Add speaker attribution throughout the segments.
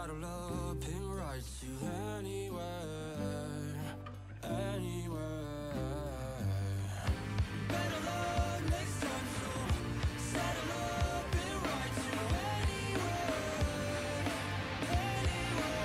Speaker 1: bottle up and write you anywhere, anywhere. Better luck next time, so settle up and write you anywhere, anywhere.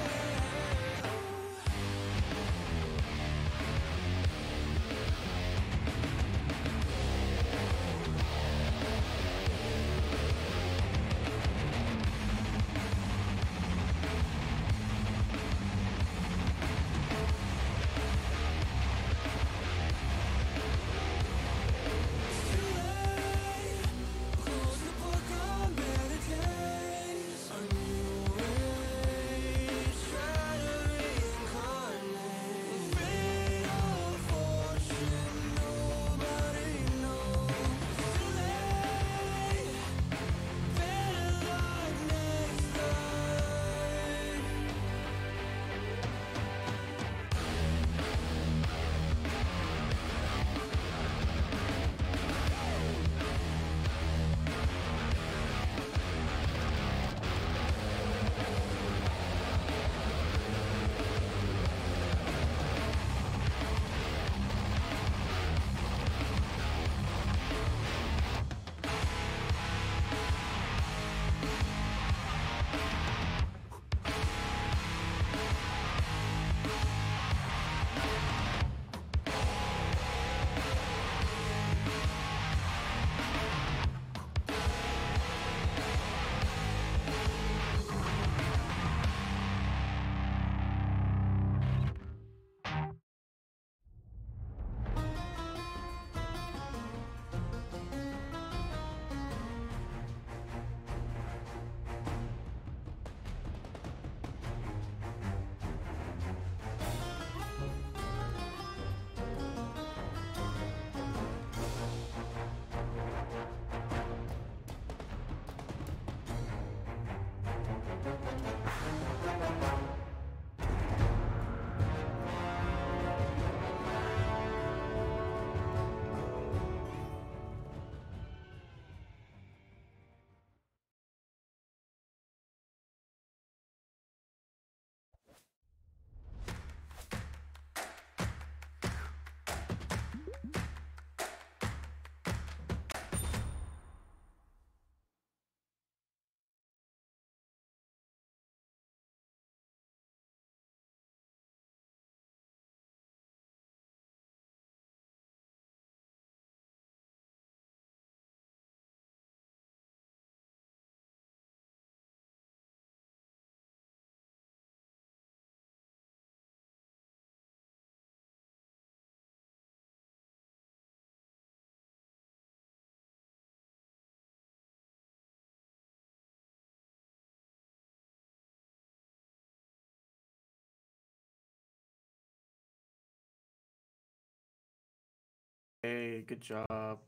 Speaker 2: Hey, good job.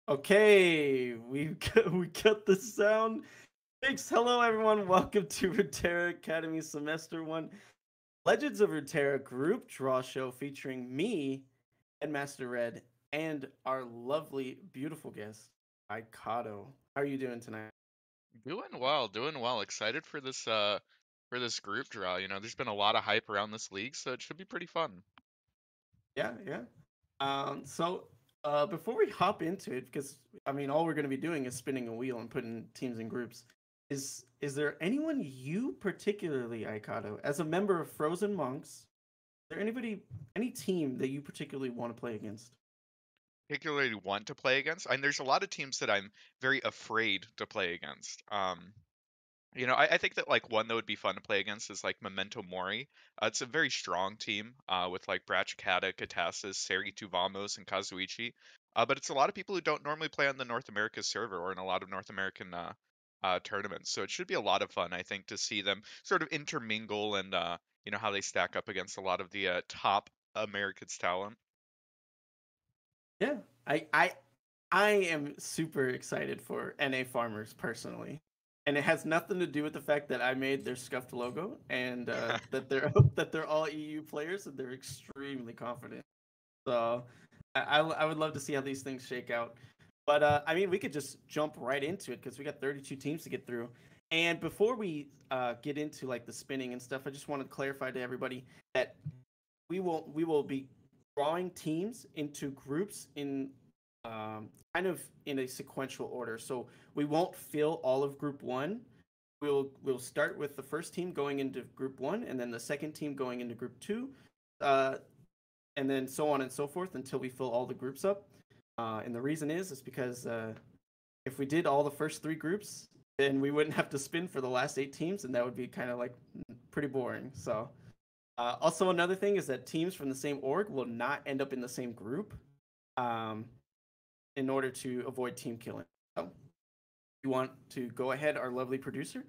Speaker 2: Okay, we got the sound. Thanks. Hello, everyone. Welcome to Runeterra Academy Semester 1 Legends of Runeterra group draw show featuring me and Master Red and our lovely, beautiful guest, Ikato. How are you doing tonight?
Speaker 3: Doing well, doing well. Excited for this group draw. You know, there's been a lot of hype around this league, so it should be pretty fun.
Speaker 2: Yeah, yeah. Before we hop into it, because I mean, all we're going to be doing is spinning a wheel and putting teams in groups. Is there anyone you particularly, Aikato, as a member of Frozen Monks? Is there any team that you particularly want to play against?
Speaker 3: Particularly want to play against. And there's a lot of teams that I'm very afraid to play against. You know, I think that like one that would be fun to play against is like Memento Mori. It's a very strong team with like Brachkata, Katasis, Seri Tuvamos, and Kazuichi. But it's a lot of people who don't normally play on the North America server or in a lot of North American tournaments. So it should be a lot of fun, I think, to see them sort of intermingle and you know how they stack up against a lot of the top Americans talent.
Speaker 2: Yeah, I I I am super excited for NA Farmers personally, and it has nothing to do with the fact that I made their scuffed logo and that they're that they're all EU players and they're extremely confident. So I would love to see how these things shake out. But I mean, we could just jump right into it because we got 32 teams to get through. And before we get into like the spinning and stuff, I just want to clarify to everybody that we will be drawing teams into groups in kind of in a sequential order. So we won't fill all of Group One. We'll start with the first team going into Group One, and then the second team going into Group Two, and then so on and so forth until we fill all the groups up. And the reason is because if we did all the first three groups, then we wouldn't have to spin for the last 8 teams, and that would be kind of like pretty boring. So, also another thing is that teams from the same org will not end up in the same group, in order to avoid team killing. So, you want to go ahead, our lovely producer,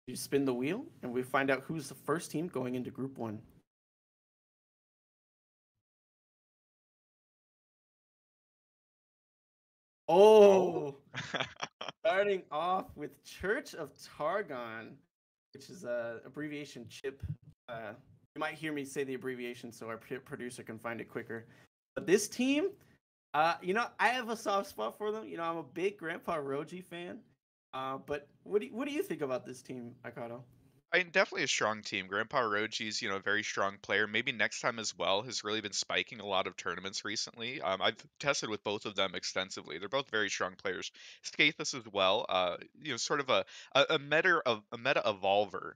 Speaker 2: you spin the wheel, and we find out who's the first team going into Group 1. Oh, starting off with Church of Targon, which is a abbreviation CHIP. You might hear me say the abbreviation so our producer can find it quicker. But this team, I have a soft spot for them. I'm a big Grandpa Roji fan. But what do you think about this team, Akato?
Speaker 3: Definitely a strong team. Grandpa Roji's, a very strong player. Maybe next time as well. Has really been spiking a lot of tournaments recently. I've tested with both of them extensively. They're both very strong players. Skathis as well. Sort of a meta evolver.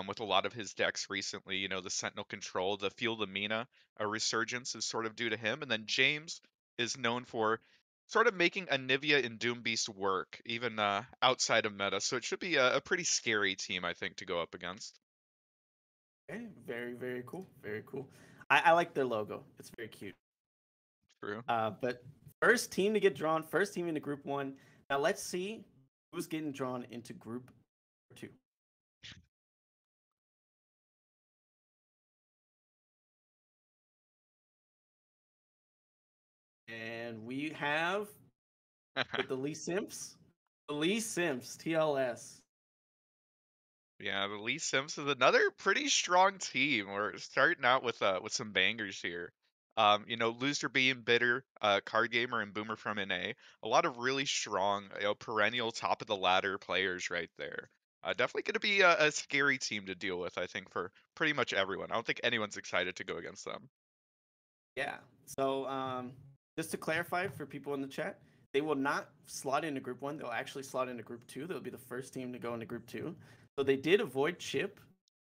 Speaker 3: With a lot of his decks recently, the Sentinel Control, the Field of Mina, a resurgence is sort of due to him. And then James is known for sort of making Anivia and Doombeast work, even outside of meta. So it should be a pretty scary team, I think, to go up against.
Speaker 2: Okay, very, very cool. Very cool. I like their logo. It's very cute.
Speaker 3: True.
Speaker 2: But first team to get drawn, first team into Group 1. Now let's see who's getting drawn into Group 2. And we have with the Lee Simps, TLS.
Speaker 3: Yeah, the Lee Sims is another pretty strong team. We're starting out with some bangers here. Loser Being Bitter, Card Gamer, and Boomer from NA. A lot of really strong, perennial top of the ladder players right there. Definitely going to be a scary team to deal with, I think, for pretty much everyone. I don't think anyone's excited to go against them.
Speaker 2: Yeah. So just to clarify for people in the chat, they will not slot into Group 1. They'll actually slot into Group 2. They'll be the first team to go into Group 2. So they did avoid chip.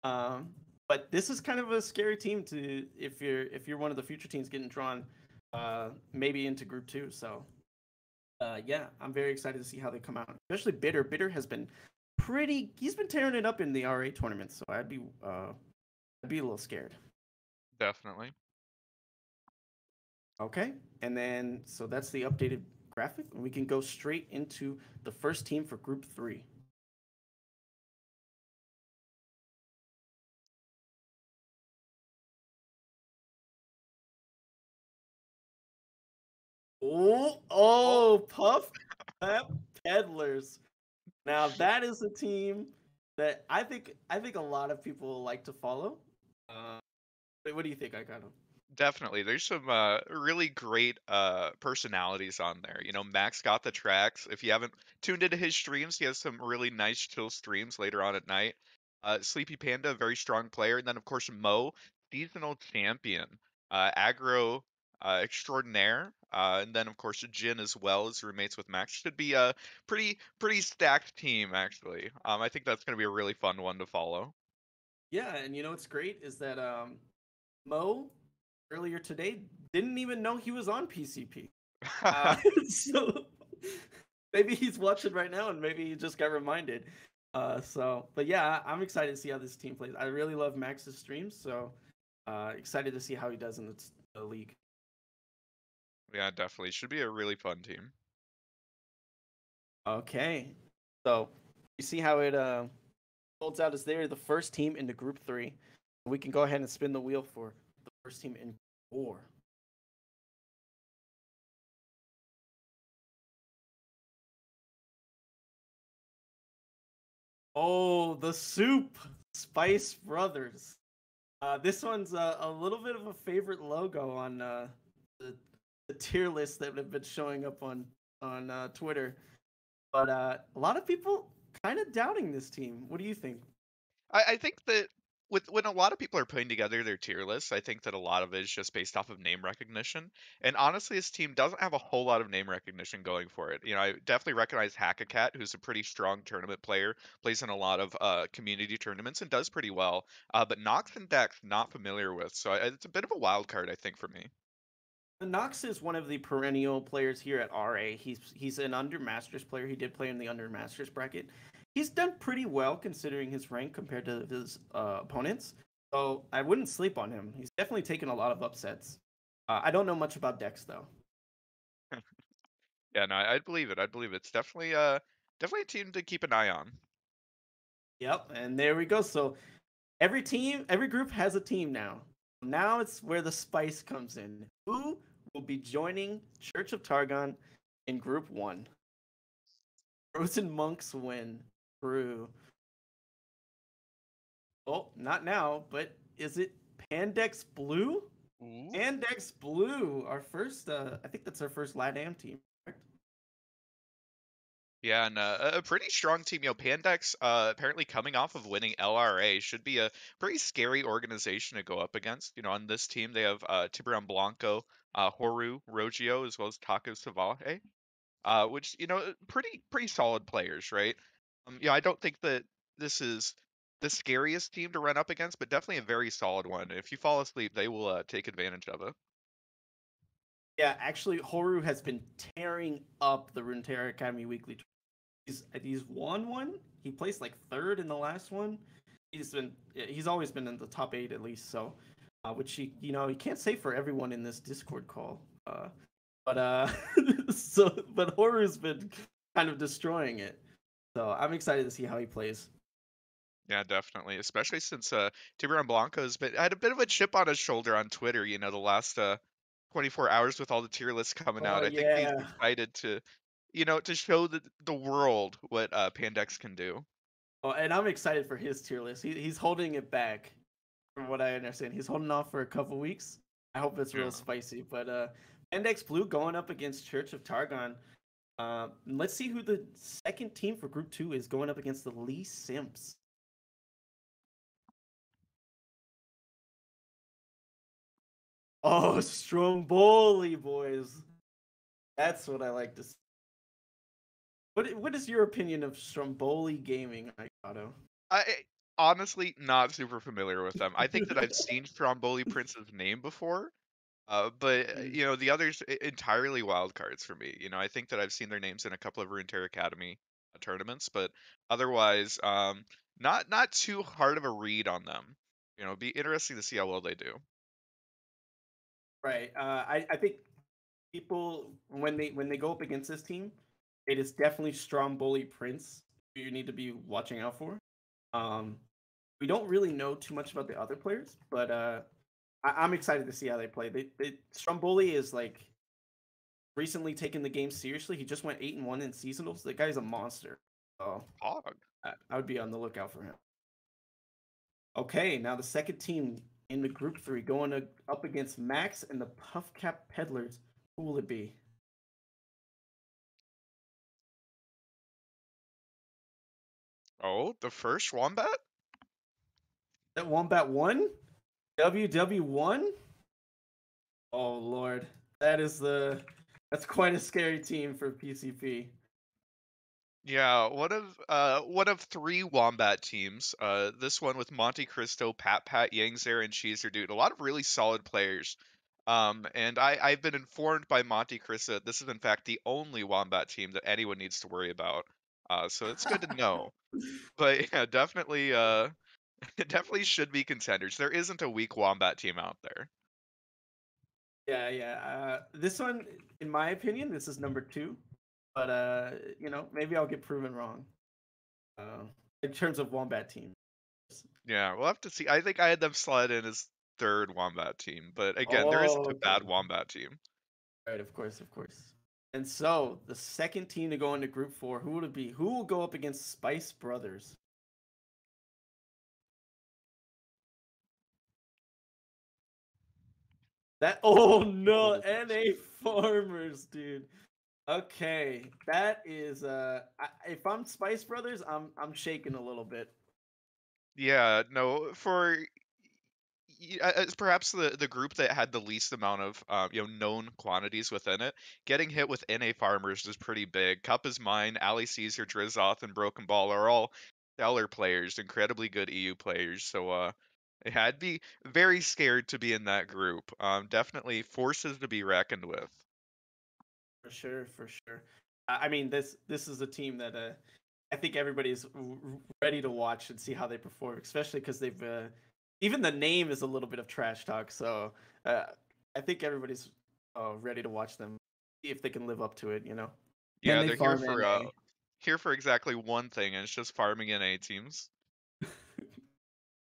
Speaker 2: But this is kind of a scary team to if you're one of the future teams getting drawn maybe into Group 2. So yeah, I'm very excited to see how they come out. Especially Bitter. Bitter has been he's been tearing it up in the RA tournament, so I'd be a little scared.
Speaker 3: Definitely.
Speaker 2: Okay, and then so that's the updated graphic, and we can go straight into the first team for Group 3. Puff Pep Peddlers. Now that is a team that I think a lot of people like to follow. What do you think, Aikano?
Speaker 3: Definitely. There's some really great personalities on there. Max got the tracks. If you haven't tuned into his streams, he has some really nice chill streams later on at night. Sleepy Panda, very strong player. And then, of course, Mo, seasonal champion. Aggro extraordinaire. And then, of course, Jin as well as roommates with Max. Should be a pretty stacked team, actually. I think that's going to be a really fun one to follow.
Speaker 2: Yeah, and what's great is that Mo earlier today didn't even know he was on PCP. So maybe he's watching right now and maybe he just got reminded. But yeah, I'm excited to see how this team plays. I really love Max's streams, so excited to see how he does in the league.
Speaker 3: Yeah, definitely. Should be a really fun team.
Speaker 2: Okay, so you see how it folds out as they're the first team into Group 3. We can go ahead and spin the wheel for the first team in 4. Oh, the Soup Spice Brothers. This one's a little bit of a favorite logo on the tier lists that have been showing up on on Twitter. But a lot of people kind of doubting this team. What do you think?
Speaker 3: I think that when a lot of people are putting together their tier lists, I think that a lot of it is just based off of name recognition. And honestly, this team doesn't have a whole lot of name recognition going for it. You know, I definitely recognize Hackacat, who's a pretty strong tournament player, plays in a lot of community tournaments and does pretty well. But Nox and Dex, not familiar with, so it's a bit of a wild card, I think, for me.
Speaker 2: Nox is one of the perennial players here at RA. He's an Under Masters player. He did play in the Under Masters bracket. He's done pretty well considering his rank compared to his opponents. So I wouldn't sleep on him. He's definitely taken a lot of upsets. I don't know much about Dex though.
Speaker 3: Yeah, no, I'd believe it. I'd believe it. It's definitely a team to keep an eye on.
Speaker 2: Yep, and there we go. So every group has a team now. Now it's where the spice comes in. Who will be joining Church of Targon in Group 1? Frozen Monks win. True. Oh, not now, but is it Pandex Blue?
Speaker 3: Ooh.
Speaker 2: Pandex Blue, our first, I think that's our first LATAM team. Correct?
Speaker 3: Yeah, and a pretty strong team. You know, Pandex, apparently coming off of winning LRA, should be a pretty scary organization to go up against. You know, on this team, they have Tiburon Blanco, Horu, Rogio, as well as Taco Savage, which, you know, pretty solid players, right? Yeah, I don't think that this is the scariest team to run up against, but definitely a very solid one. If you fall asleep, they will take advantage of it.
Speaker 2: Yeah, actually, Horu has been tearing up the Runeterra Academy Weekly. He's won one. He placed like third in the last one. He's always been in the top 8 at least. So, which he can't say for everyone in this Discord call. But but Horu's been kind of destroying it. So I'm excited to see how he plays.
Speaker 3: Yeah, definitely. Especially since Tiburon Blanco's had a bit of a chip on his shoulder on Twitter, you know, the last 24 hours with all the tier lists coming
Speaker 2: Oh
Speaker 3: out. I think he's
Speaker 2: yeah.
Speaker 3: excited to, you know, to show the world what Pandex can do.
Speaker 2: Oh, and I'm excited for his tier list. He's holding it back, from what I understand. He's holding off for a couple weeks. I hope it's real
Speaker 3: Yeah.
Speaker 2: spicy. But Index Blue going up against Church of Targon. Let's see who the second team for Group 2 is going up against the Lee Simps. Oh, Stromboli boys. That's what I like to see. What is your opinion of Stromboli Gaming, Otto?
Speaker 3: I honestly not super familiar with them. I think that I've seen Stromboli Prince's name before, but you know, the others entirely wild cards for me. You know, I think that I've seen their names in a couple of Runeterra Academy tournaments, but otherwise, not too hard of a read on them. You know, it'd be interesting to see how well they do.
Speaker 2: Right. I think people when they go up against this team, it is definitely Stromboli Prince who you need to be watching out for. Um, we don't really know too much about the other players, but I'm excited to see how they play. Stromboli is like recently taken the game seriously. He just went 8-1 in seasonals. The guy's a monster. So
Speaker 3: Hog.
Speaker 2: I would be on the lookout for him. Okay, now the second team in the group 3 going up against Max and the Puff Cap Peddlers. Who will it be?
Speaker 3: Oh, the first Wombat?
Speaker 2: That Wombat 1? WW1? Oh lord. That's quite a scary team for PCP.
Speaker 3: Yeah, one of 3 Wombat teams. This one with Monte Cristo, Pat Pat, Yangzer, and Cheezer Dude. A lot of really solid players. And I've been informed by Monte Cristo that this is in fact the only Wombat team that anyone needs to worry about. So it's good to know. But yeah, definitely definitely should be contenders. There isn't a weak Wombat team out there.
Speaker 2: Yeah. This one, in my opinion, this is number 2. But maybe I'll get proven wrong. In terms of Wombat team.
Speaker 3: Yeah, we'll have to see. I think I had them slide in as 3rd Wombat team, but again, there isn't
Speaker 2: Oh,
Speaker 3: a
Speaker 2: okay.
Speaker 3: bad Wombat team.
Speaker 2: Right, of course. And so the second team to go into Group 4, who would it be? Who will go up against Spice Brothers? Oh no, NA Farmers, dude. Okay, that is if I'm Spice Brothers, I'm shaking a little bit.
Speaker 3: Yeah, no, as perhaps the group that had the least amount of known quantities within it, getting hit with NA farmers is pretty big. Cup is Mine, Ali Caesar, Drizoth, and Broken Ball are all stellar players, incredibly good EU players. So I'd be very scared to be in that group. Definitely forces to be reckoned with.
Speaker 2: For sure, for sure. I mean, this is a team that I think everybody's ready to watch and see how they perform, especially because they've even the name is a little bit of trash talk. So uh, I think everybody's ready to watch them, see if they can live up to it. Can
Speaker 3: Yeah,
Speaker 2: they
Speaker 3: they're
Speaker 2: farm NA?
Speaker 3: here for exactly one thing, and it's just farming NA teams.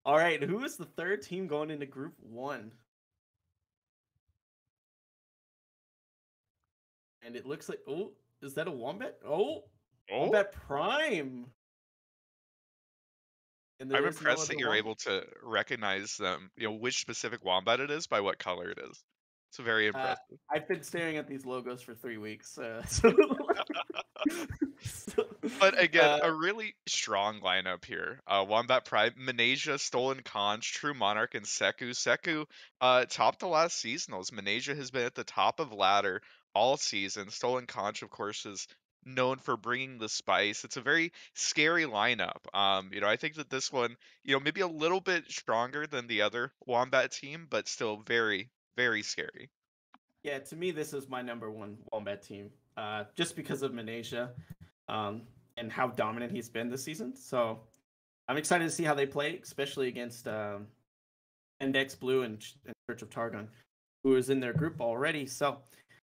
Speaker 2: All right, who is the third team going into Group 1? And it looks like, oh, is that a Wombat? Oh,
Speaker 3: Oh,
Speaker 2: Wombat Prime. And there
Speaker 3: I'm
Speaker 2: is no
Speaker 3: impressed
Speaker 2: other
Speaker 3: that you're
Speaker 2: Wombat.
Speaker 3: able to recognize them, which specific wombat it is by what color it is. It's very
Speaker 2: Uh,
Speaker 3: impressive.
Speaker 2: I've been staring at these logos for 3 weeks. So, so,
Speaker 3: But again,
Speaker 2: uh,
Speaker 3: a really strong lineup here. Wombat Prime, Manasia, STOLENCONCH, True Monarch, and SEKU. SEKU topped the last seasonals. Manasia has been at the top of ladder all season. STOLENCONCH, of course, is known for bringing the spice. It's a very scary lineup. I think that this one, maybe a little bit stronger than the other Wombat team, but still very, very scary.
Speaker 2: yeah, to me, this is my number one Wombat team, just because of Manasia um, and how dominant he's been this season. So I'm excited to see how they play, especially against Index Blue and Church of Targon, who is in their group already. So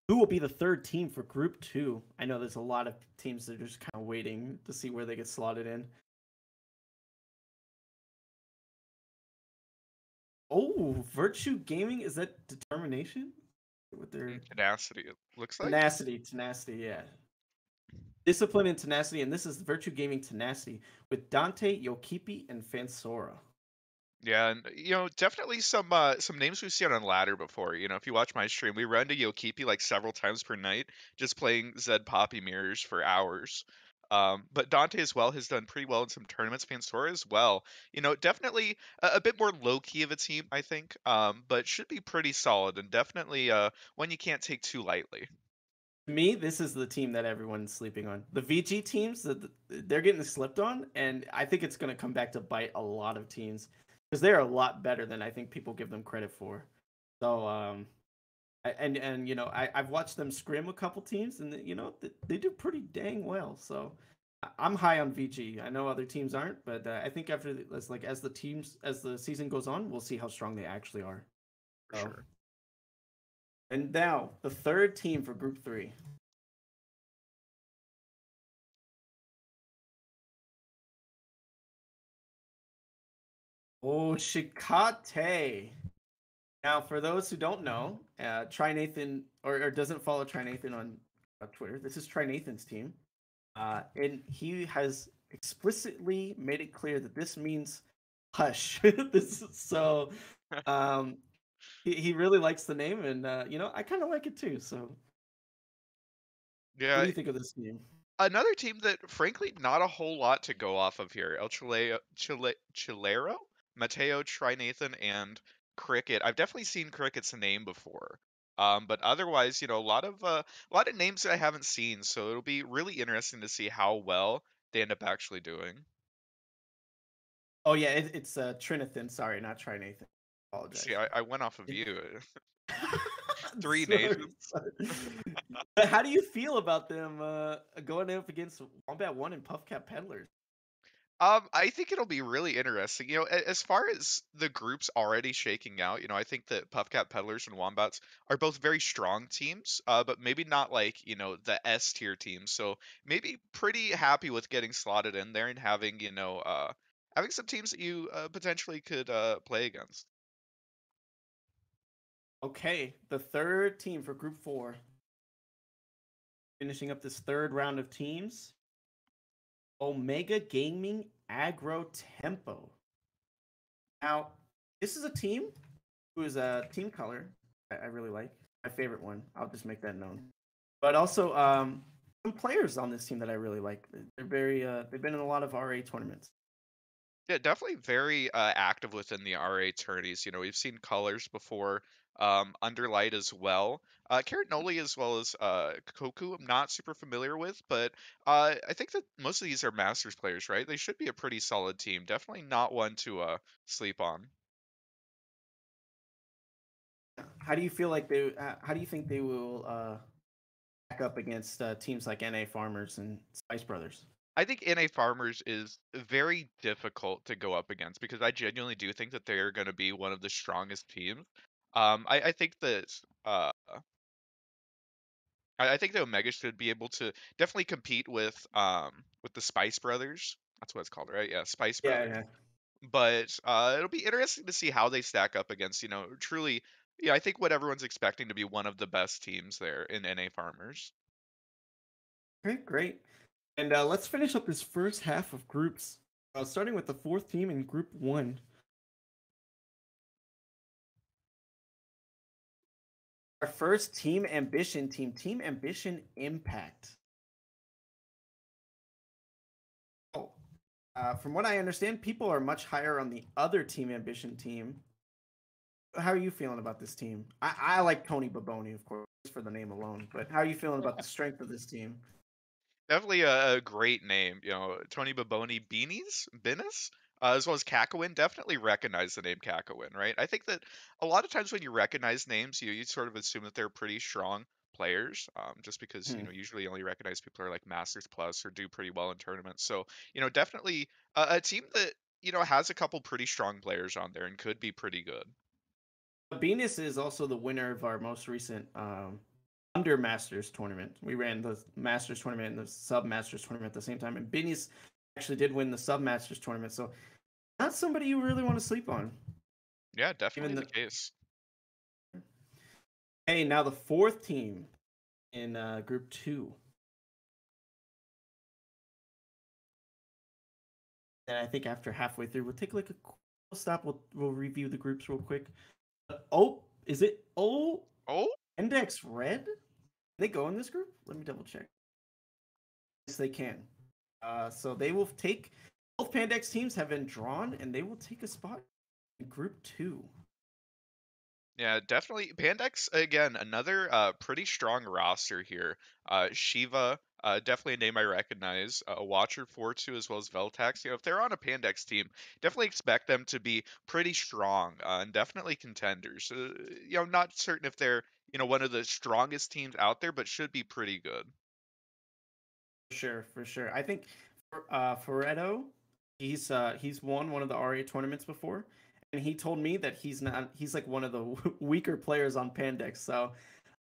Speaker 2: who will be the third team for Group 2? I know there's a lot of teams that are just kind of waiting to see where they get slotted in. Oh, Virtue Gaming, is that Determination? With their
Speaker 3: Tenacity, it looks like.
Speaker 2: tenacity, yeah. Discipline and tenacity, and this is Virtue Gaming Tenacity with Dante, Yokipi, and Fansora.
Speaker 3: Yeah, and definitely some names we've seen on ladder before. If you watch my stream, we run to Yokipi like several times per night, just playing Zed Poppy mirrors for hours. But Dante as well has done pretty well in some tournaments. Fansora as well. Definitely a bit more low key of a team, I think. But should be pretty solid and definitely one you can't take too lightly.
Speaker 2: To me, this is the team that everyone's sleeping on. The VG teams that they're getting slipped on, and I think it's going to come back to bite a lot of teams because they're a lot better than I think people give them credit for. So, I've watched them scrim a couple teams, and they do pretty dang well. So, I'm high on VG. I know other teams aren't, but I think as the season goes on, we'll see how strong they actually are.
Speaker 3: For
Speaker 2: So,
Speaker 3: sure.
Speaker 2: and now the third team for Group 3. Oh, Shikate. Now, for those who don't know, Trinathan or doesn't follow Trinathan on Twitter, this is Trinathan's team. And he has explicitly made it clear that this means hush. This is so he really likes the name, and I kind of like it too. So, what
Speaker 3: Yeah,
Speaker 2: do you think of this team?
Speaker 3: another team that, frankly, not a whole lot to go off of here. Chilero, Mateo, Trinathan, and Cricket. I've definitely seen Cricket's name before. But otherwise, a lot of names that I haven't seen, so it'll be really interesting to see how well they end up actually doing.
Speaker 2: Oh yeah, it's Trinathan. Sorry, not Trinathan.
Speaker 3: See,
Speaker 2: Apologize.
Speaker 3: I went off of you. Three
Speaker 2: Sorry,
Speaker 3: nations.
Speaker 2: sorry. But how do you feel about them going up against Wombat One and Puffcat Peddlers?
Speaker 3: I think it'll be really interesting. As far as the groups already shaking out, I think that Puffcat Peddlers and Wombats are both very strong teams, but maybe not like, the S tier teams. So maybe pretty happy with getting slotted in there and having, having some teams that you potentially could play against.
Speaker 2: Okay, the third team for Group 4, finishing up this third round of teams. Omega Gaming Aggro Tempo. Now, this is a team who is a team color I really like. My favorite one. I'll just make that known. but also some players on this team that I really like. They're very they've been in a lot of RA tournaments.
Speaker 3: Yeah, definitely very active within the RA tourneys. You know, we've seen Colors before, Underlight as well. Carrot Noli as well as Koku, I'm not super familiar with, but I think that most of these are Masters players, right? They should be a pretty solid team. Definitely not one to sleep on.
Speaker 2: How do you feel like they? How do you think they will back up against teams like NA Farmers and Spice Brothers?
Speaker 3: I think NA Farmers is very difficult to go up against because I genuinely do think that they're going to be one of the strongest teams. I think that I think that Omega should be able to definitely compete with the Spice Brothers. That's what it's called, right? Yeah, Spice
Speaker 2: Yeah,
Speaker 3: Brothers.
Speaker 2: yeah.
Speaker 3: But it'll be interesting to see how they stack up against, you know, truly, yeah, I think what everyone's expecting to be one of the best teams there in NA Farmers.
Speaker 2: Okay, great. And let's finish up this first half of groups, starting with the fourth team in Group 1. Our first Team Ambition team, Team Ambition Impact. Oh, from what I understand, people are much higher on the other Team Ambition team. How are you feeling about this team? I like Tony Baboni, of course, for the name alone, but how are you feeling about the strength of this team?
Speaker 3: Definitely a great name, you know, Tony Baboni Beanies, as well as Kakowin. Definitely recognize the name Kakowin, right? I think that a lot of times when you recognize names, you sort of assume that they're pretty strong players, just because, you
Speaker 2: Hmm.
Speaker 3: know, usually you only recognize people who are like Masters Plus or do pretty well in tournaments. So, you know, definitely a team that, you know, has a couple pretty strong players on there and could be pretty good.
Speaker 2: Venus is also the winner of our most recent Under Masters tournament. We ran the Masters tournament and the Sub Masters tournament at the same time, and Venus actually did win the Sub Masters tournament. So not somebody you really want to sleep on.
Speaker 3: Yeah, definitely
Speaker 2: Even
Speaker 3: the
Speaker 2: the
Speaker 3: case.
Speaker 2: Hey, now the fourth team in Group 2. And I think after halfway through, we'll take like a cool stop. We'll review the groups real quick. Oh, is it
Speaker 3: Oh,
Speaker 2: Index Red? They go in this group? Let me double check. Yes, they can. So they will take both Pandex teams have been drawn, and they will take a spot in Group 2.
Speaker 3: yeah, definitely. Pandex, again, another pretty strong roster here. Shiva, definitely a name I recognize. Watcher 4-2 as well as Veltax. You know, if they're on a Pandex team, definitely expect them to be pretty strong and definitely contenders. You know, not certain if they're, you know, one of the strongest teams out there, but should be pretty good.
Speaker 2: For sure, for sure. I think Ferretto, he's won one of the RA tournaments before, and he told me that he's like one of the weaker players on Pandex. So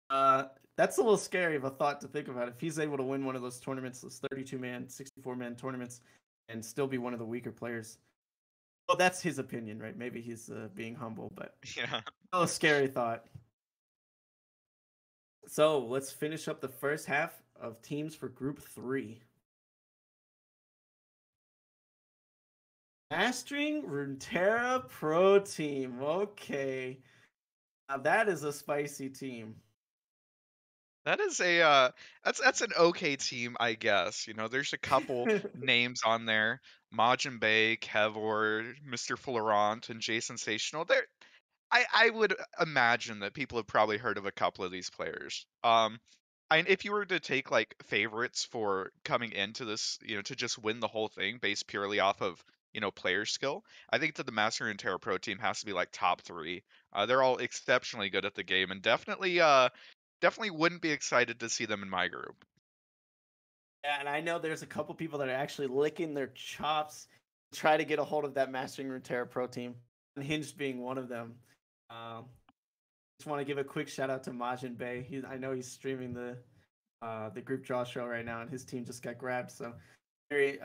Speaker 2: that's a little scary of a thought to think about. If he's able to win one of those tournaments, those 32-man, 64-man tournaments, and still be one of the weaker players. Well, that's his opinion, right? Maybe he's being humble, but
Speaker 3: Yeah.
Speaker 2: a scary thought. So let's finish up the first half of teams for Group 3. Mastering Runeterra Pro Team. Okay. Now that is a spicy team.
Speaker 3: That is a that's an okay team, I guess. You know, there's a couple names on there. Majin Bay, Kevor, Mr. Florant, and Jason Sensational. I would imagine that people have probably heard of a couple of these players. And if you were to take like favorites for coming into this, you know, to just win the whole thing based purely off of, you know, player skill, I think that the Master and Terra Pro team has to be like top three. They're all exceptionally good at the game and definitely wouldn't be excited to see them in my group.
Speaker 2: Yeah, and I know there's a couple people that are actually licking their chops to try to get a hold of that Mastering Runeterra Pro Team. Unhinged being one of them. Um, just want to give a quick shout out to Majin Bay. I know he's streaming the group draw show right now, and his team just got grabbed. So very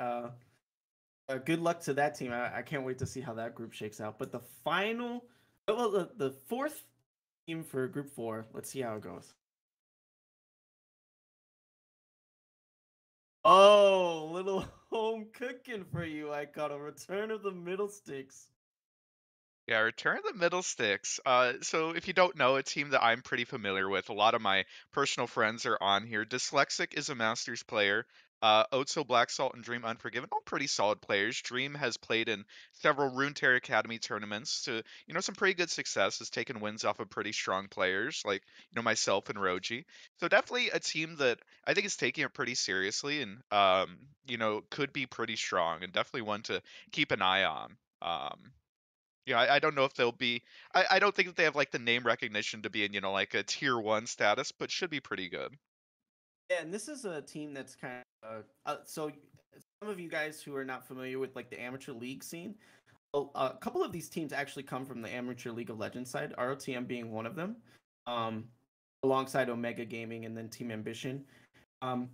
Speaker 2: good luck to that team. I can't wait to see how that group shakes out. But the final, well, the fourth team for Group 4. Let's see how it goes. Oh, little home cooking for you. I caught a return of the middle sticks.
Speaker 3: Yeah, Return of the Middle Sticks. So if you don't know, a team that I'm pretty familiar with, a lot of my personal friends are on here. Dyslexic is a Masters player. Otso, BLACKSALT, and Dream Unforgiven, all pretty solid players. Dream has played in several Runeterra Academy tournaments to, some pretty good success, has taken wins off of pretty strong players like, myself and Roji. So definitely a team that I think is taking it pretty seriously and, could be pretty strong and definitely one to keep an eye on. I don't know if they'll be. I don't think that they have like the name recognition to be in, like a tier one status, but should be pretty good.
Speaker 2: Yeah, and this is a team that's kind of so some of you guys who are not familiar with like the amateur league scene, a couple of these teams actually come from the amateur League of Legends side, ROTM being one of them, um, alongside Omega Gaming and then Team Ambition. And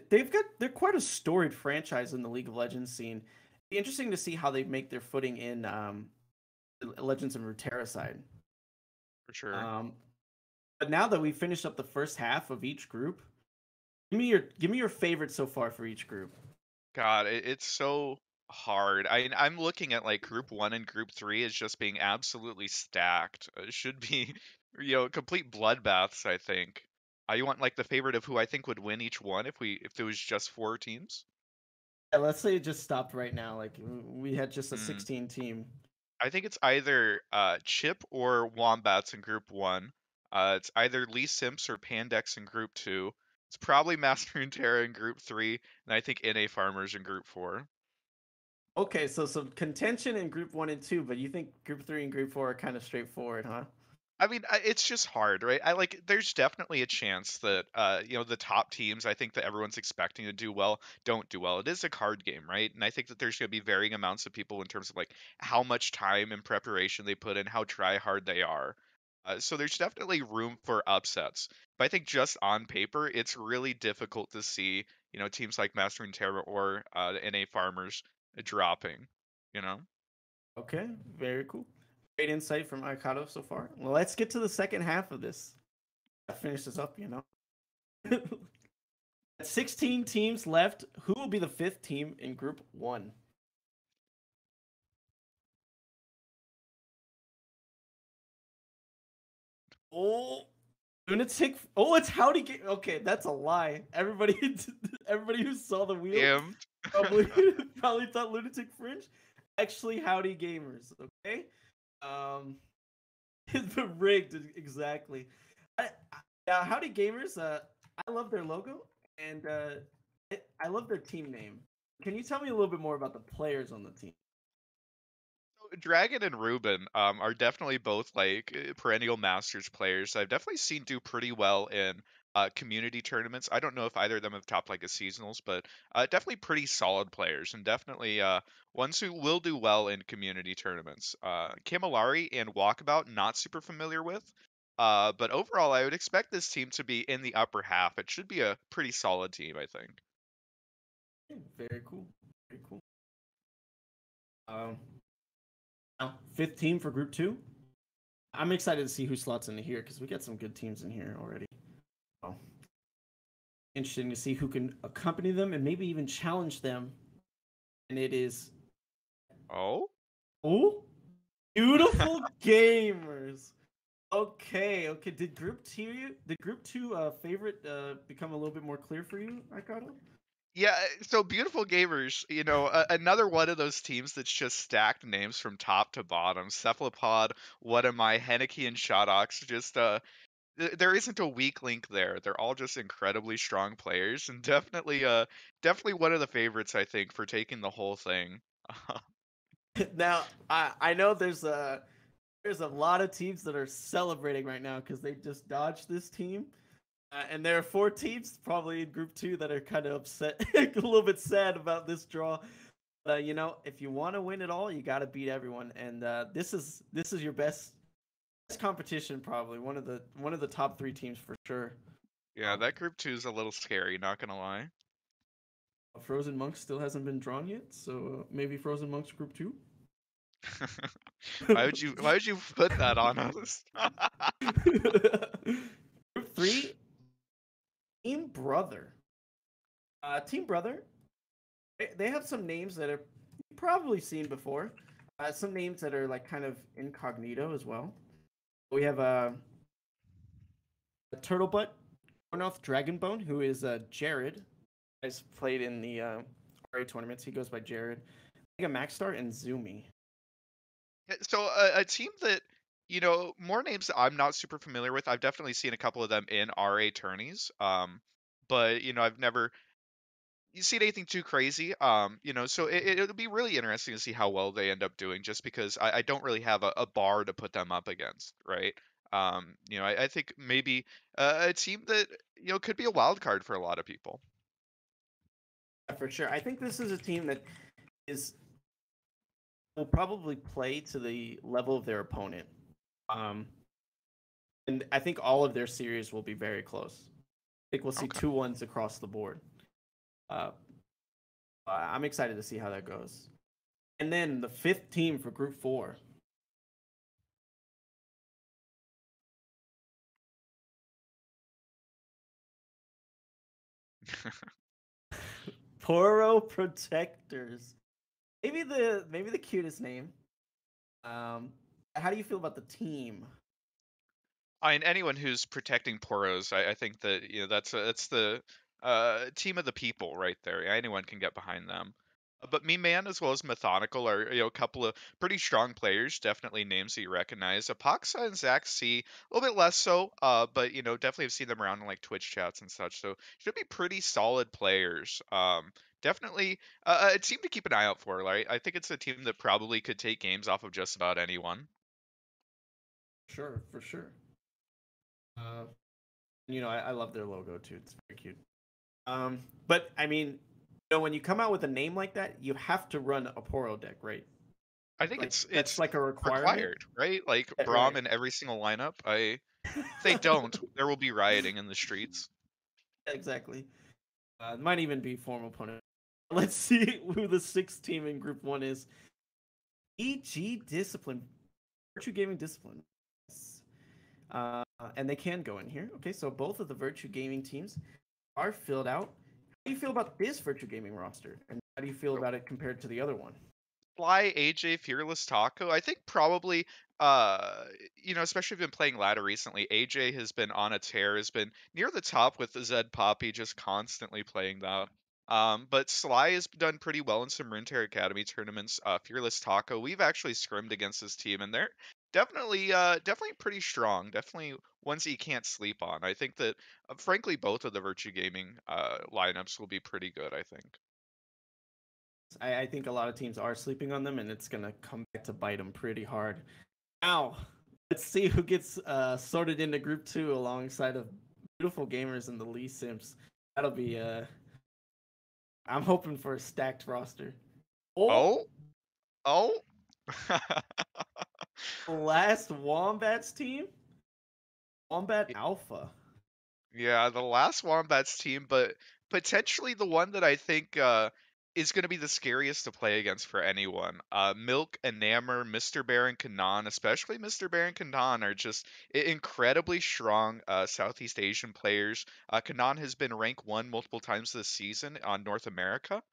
Speaker 2: they're quite a storied franchise in the League of Legends scene. It'd be interesting to see how they make their footing in the Legends of Runeterra side.
Speaker 3: For sure.
Speaker 2: But now that we finished up the first half of each group, give me your favorite so far for each group.
Speaker 3: God, it's so hard. I'm looking at like group one and group three as just being absolutely stacked. It should be, complete bloodbaths, I think. You want like the favorite of who I think would win each one if there was just four teams?
Speaker 2: Yeah, let's say it just stopped right now. Like we had just a
Speaker 3: Hmm.
Speaker 2: 16 team.
Speaker 3: I think it's either Chip or Wombats in Group 1. It's either Lee Simps or Pandex in Group 2. It's probably Master and Terra in Group 3, and I think NA Farmers in Group 4.
Speaker 2: Okay, so some contention in group 1 and 2, but you think group 3 and group 4 are kind of straightforward, huh?
Speaker 3: I mean, it's just hard, right? There's definitely a chance that, the top teams, I think that everyone's expecting to do well, don't do well. It is a card game, right? And I think that there's going to be varying amounts of people in terms of like how much time and preparation they put in, how try hard they are. So there's definitely room for upsets. But I think just on paper, it's really difficult to see, teams like Master and Terra or the NA Farmers dropping, you know?
Speaker 2: Okay, very cool. Great insight from Aikado so far. Well, let's get to the second half of this. Finish this up, 16 teams left. Who will be the fifth team in group 1? Oh, Lunatic. Oh, it's Howdy Game. Okay, that's a lie. Everybody, everybody who saw the wheel
Speaker 3: Damn.
Speaker 2: probably probably thought Lunatic Fringe. Actually, Howdy Gamers. Okay, the rigged exactly. Howdy Gamers. I love their logo and I love their team name. Can you tell me a little bit more about the players on the team?
Speaker 3: Dragon and Ruben are definitely both like perennial Masters players. I've definitely seen do pretty well in community tournaments. I don't know if either of them have topped like a seasonals, but definitely pretty solid players and definitely ones who will do well in community tournaments. CAMILARI and Walkabout, not super familiar with. But overall, I would expect this team to be in the upper half. It should be a pretty solid team, I think.
Speaker 2: Very cool. Very cool. Um, now, fifth team for group 2. I'm excited to see who slots into here because we got some good teams in here already. Oh, interesting to see who can accompany them and maybe even challenge them. And it is
Speaker 3: Oh?
Speaker 2: beautiful gamers. Okay. Did group 2 favorite become a little bit more clear for you, Ricardo?
Speaker 3: Yeah, so Beautiful Gamers, another one of those teams that's just stacked names from top to bottom. Cephalopod, What Am I, Henneke, and Shotox. Just there isn't a weak link there. They're all just incredibly strong players, and definitely one of the favorites I think for taking the whole thing.
Speaker 2: Now, I know there's a lot of teams that are celebrating right now because they just dodged this team. And there are 4 teams probably in group 2 that are kind of upset, a little bit sad about this draw. If you want to win it all, you got to beat everyone. And this is your best competition, probably one of the top 3 teams for sure.
Speaker 3: Yeah, that group 2 is a little scary, not gonna lie.
Speaker 2: Frozen Monks still hasn't been drawn yet, so maybe Frozen Monks group 2.
Speaker 3: Why would you put that on us?
Speaker 2: Group 3, Team Brother. Team Brother, they have some names that you've probably seen before. Some names that are like kind of incognito as well. We have a Turtlebutt, GORNOTHDRAGNBONE, who is Jared. Has played in the RA tournaments. He goes by Jared. MegaMaxStar and ZOOMI.
Speaker 3: So a team that, more names that I'm not super familiar with. I've definitely seen a couple of them in RA tourneys. But I've never seen anything too crazy. So it'll be really interesting to see how well they end up doing, just because I don't really have a bar to put them up against, right? I think maybe a team that could be a wild card for a lot of people.
Speaker 2: For sure. I think this is a team that will probably play to the level of their opponent. And I think all of their series will be very close. I think we'll see 2-1s across the board. I'm excited to see how that goes. And then the 5th team for Group 4. Poro Protectors. Maybe the cutest name. How do you feel about the team?
Speaker 3: I mean, anyone who's protecting Poros, I think that that's the team of the people right there. Anyone can get behind them. But Me Man as well as Methodical are a couple of pretty strong players. Definitely names that you recognize. Apoxa and Zach C a little bit less so. But definitely have seen them around in like Twitch chats and such. So should be pretty solid players. Definitely a team to keep an eye out for. Right? I think it's a team that probably could take games off of just about anyone.
Speaker 2: Sure, for sure. I love their logo too. It's very cute. But I mean, when you come out with a name like that, you have to run a Poro deck, right?
Speaker 3: I think
Speaker 2: Like,
Speaker 3: it's
Speaker 2: that's like a requirement.
Speaker 3: required, right? Like
Speaker 2: Yeah,
Speaker 3: Braum
Speaker 2: right.
Speaker 3: in every single lineup. If they don't, there will be rioting in the streets.
Speaker 2: Exactly. It might even be formal opponent. Let's see who the 6th team in Group 1 is. EG Discipline. Virtue Gaming Discipline. And they can go in here. Okay, so both of the Virtue Gaming teams are filled out. How do you feel about this Virtue Gaming roster? And how do you feel about it compared to the other one?
Speaker 3: Fly, AJ, Fearless Taco. I think probably, especially if you've been playing ladder recently, AJ has been on a tear, has been near the top with the Zed Poppy, just constantly playing that. But Sly has done pretty well in some Runeterra Academy tournaments. Fearless Taco, we've actually scrimmed against this team, and they're definitely pretty strong. Definitely ones that you can't sleep on. I think that, frankly, both of the Virtue Gaming lineups will be pretty good, I think.
Speaker 2: I think a lot of teams are sleeping on them, and it's going to come back to bite them pretty hard. Now, let's see who gets sorted into Group 2 alongside of beautiful gamers and the Lee Simps. That'll be I'm hoping for a stacked roster.
Speaker 3: Oh, oh.
Speaker 2: The last Wombats team, Wombat Alpha.
Speaker 3: Yeah, the last Wombats team, but potentially the one that I think is going to be the scariest to play against for anyone. Milk, Enamor, Mr. Bear, and Kanan, especially Mr. Bear and Kanan, are just incredibly strong Southeast Asian players. Kanan has been rank 1 multiple times this season on North America.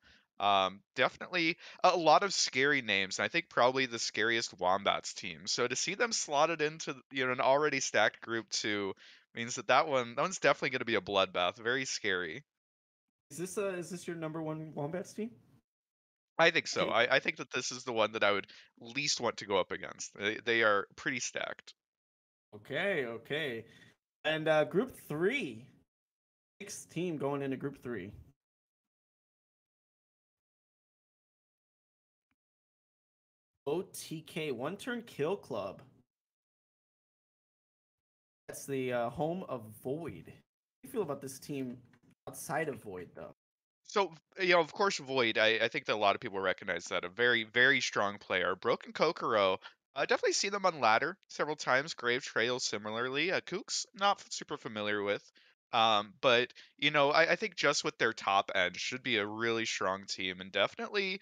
Speaker 3: Definitely a lot of scary names, and I think probably the scariest Wombats team. So to see them slotted into an already stacked Group 2 means that one's definitely going to be a bloodbath. Very scary.
Speaker 2: Is this your number 1 Wombats team?
Speaker 3: I think so.
Speaker 2: Okay.
Speaker 3: I think that this is the one that I would least want to go up against. They are pretty stacked.
Speaker 2: Okay. And Group 3. 6th team going into Group 3. OTK, One Turn Kill Club. That's the home of Void. How do you feel about this team outside of Void, though?
Speaker 3: So, of course, Void, I think that a lot of people recognize that. A very, very strong player. Broken Kokoro, definitely seen them on ladder several times. Grave Trail, similarly. Kooks, not super familiar with. But, I think just with their top end should be a really strong team, and definitely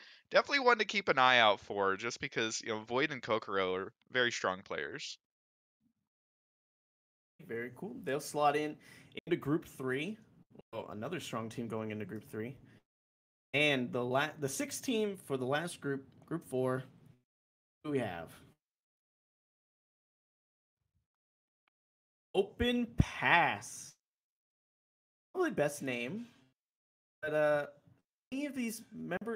Speaker 3: one to keep an eye out for, just because, Void and Kokoro are very strong players.
Speaker 2: Very cool. They'll slot into Group 3. Well, another strong team going into Group 3. And the 6th team for the last group, Group 4. Who we have? Open Pass. Probably best name. But any of these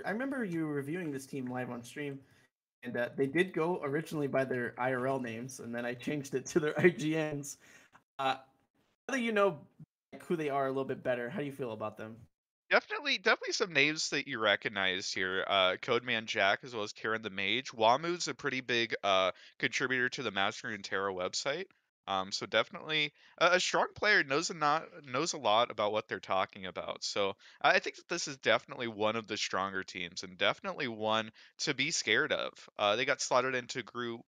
Speaker 2: I remember you reviewing this team live on stream, and they did go originally by their IRL names, and then I changed it to their IGNs. Now that you know who they are a little bit better, how do you feel about them?
Speaker 3: Definitely some names that you recognize here. Codeman Jack as well as Karen the Mage. Wamu's a pretty big contributor to the Master and Terra website. So definitely a strong player knows a lot about what they're talking about. So I think that this is definitely one of the stronger teams and definitely one to be scared of. They got slotted into group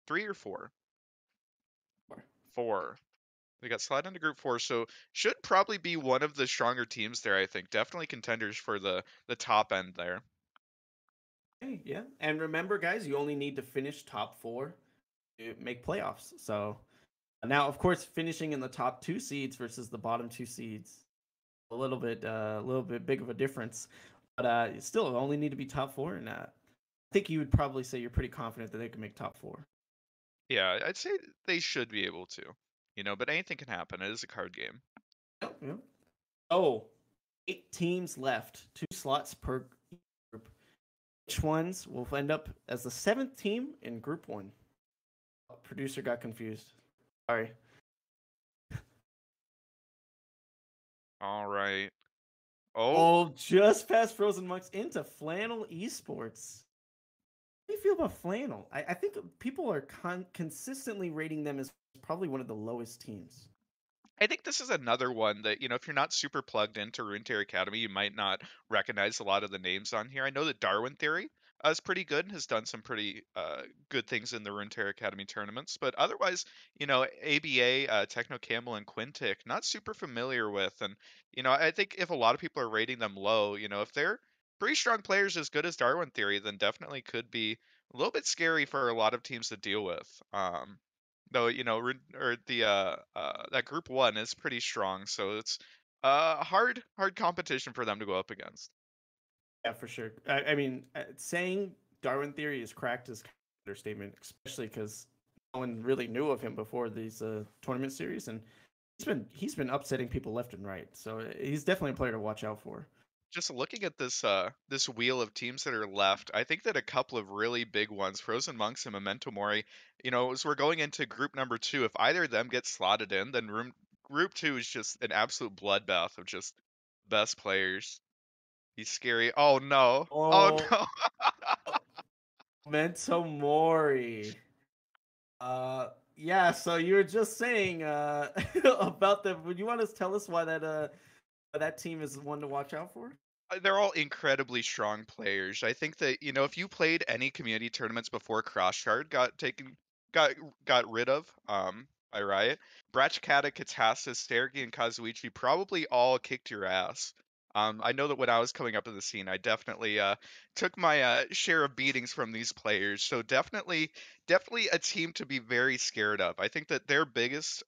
Speaker 3: 3 or 4. 4. They got slid into Group 4, so should probably be one of the stronger teams there, I think. Definitely contenders for the top end there.
Speaker 2: Hey, yeah, and remember, guys, you only need to finish top 4 to make playoffs. So now, of course, finishing in the top 2 seeds versus the bottom 2 seeds, a little bit big of a difference. But you still only need to be top 4, and I think you would probably say you're pretty confident that they can make top 4.
Speaker 3: Yeah, I'd say they should be able to. But anything can happen. It is a card game.
Speaker 2: Yep, yep. Oh, 8 teams left, 2 slots per group. Which ones will end up as the 7th team in Group 1? Producer got confused. Sorry.
Speaker 3: All right. Oh,
Speaker 2: Just past Frozen Monks into Flannel Esports. How do you feel about Flannel? I think people are consistently rating them as probably one of the lowest teams.
Speaker 3: I think this is another one that, if you're not super plugged into Runeterra Academy, you might not recognize a lot of the names on here. I know that Darwin Theory is pretty good and has done some pretty good things in the Runeterra Academy tournaments. But otherwise, ABA, Techno Camel, and Quintic, not super familiar with. And, I think if a lot of people are rating them low, if they're pretty strong players as good as Darwin Theory, then definitely could be a little bit scary for a lot of teams to deal with. Though that group 1 is pretty strong, so it's hard competition for them to go up against.
Speaker 2: Yeah, for sure. I mean, saying Darwin Theory is cracked is kind of an understatement, especially because no one really knew of him before these tournament series, and he's been upsetting people left and right. So he's definitely a player to watch out for.
Speaker 3: Just looking at this wheel of teams that are left, I think that a couple of really big ones, Frozen Monks and Memento Mori, as we're going into group number 2, if either of them get slotted in, then group 2 is just an absolute bloodbath of just best players. He's scary. Oh no. Oh
Speaker 2: Oh,
Speaker 3: no.
Speaker 2: Memento Mori. Yeah. So you were just saying about them. Would you want to tell us why that team is one to watch out for?
Speaker 3: They're all incredibly strong players. I think that, if you played any community tournaments before Crossguard got rid of by Riot, Brachkata, Katasis, Stergi, and Kazuichi probably all kicked your ass. I know that when I was coming up in the scene, I definitely took my share of beatings from these players. So definitely a team to be very scared of. I think that their biggest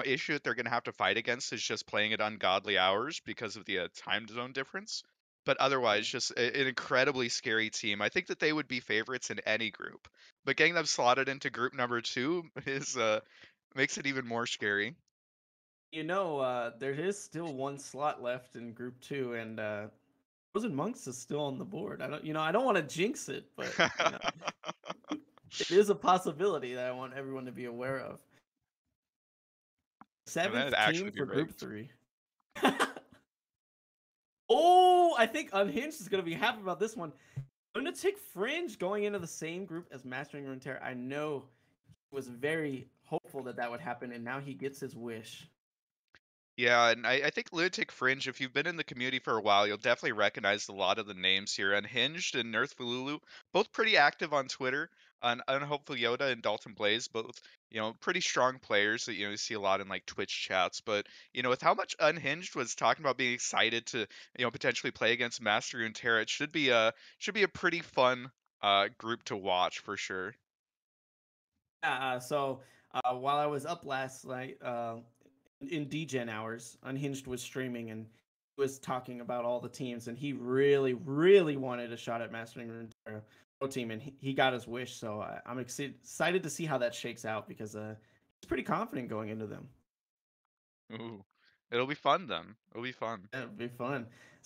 Speaker 3: issue that they're going to have to fight against is just playing at ungodly hours because of the time zone difference. But otherwise, just an incredibly scary team. I think that they would be favorites in any group. But getting them slotted into group number 2 is makes it even more scary.
Speaker 2: There is still 1 slot left in Group 2, and Frozen Monks is still on the board. I don't want to jinx it, but it is a possibility that I want everyone to be aware of.
Speaker 3: And that'd
Speaker 2: 7th
Speaker 3: actually
Speaker 2: team
Speaker 3: be
Speaker 2: for Group
Speaker 3: rigged.
Speaker 2: 3. Oh, I think Unhinged is going to be happy about this one. Lunatic Fringe going into the same group as Mastering Runeterra. I know he was very hopeful that would happen, and now he gets his wish.
Speaker 3: Yeah, and I think Lunatic Fringe, if you've been in the community for a while, you'll definitely recognize a lot of the names here. Unhinged and NERFLULU, both pretty active on Twitter. UNHELPFULYODA and Dalton Blaze, both, pretty strong players that, you see a lot in like Twitch chats. But, with how much Unhinged was talking about being excited to, potentially play against Master Runeterra, it should be a pretty fun group to watch for sure.
Speaker 2: So while I was up last night in DGen hours, Unhinged was streaming and he was talking about all the teams, and he really, really wanted a shot at Mastering Runeterra. team, and he got his wish. So I'm excited to see how that shakes out because he's pretty confident going into them.
Speaker 3: Ooh, it'll be fun then. It'll be fun.
Speaker 2: It'll be fun.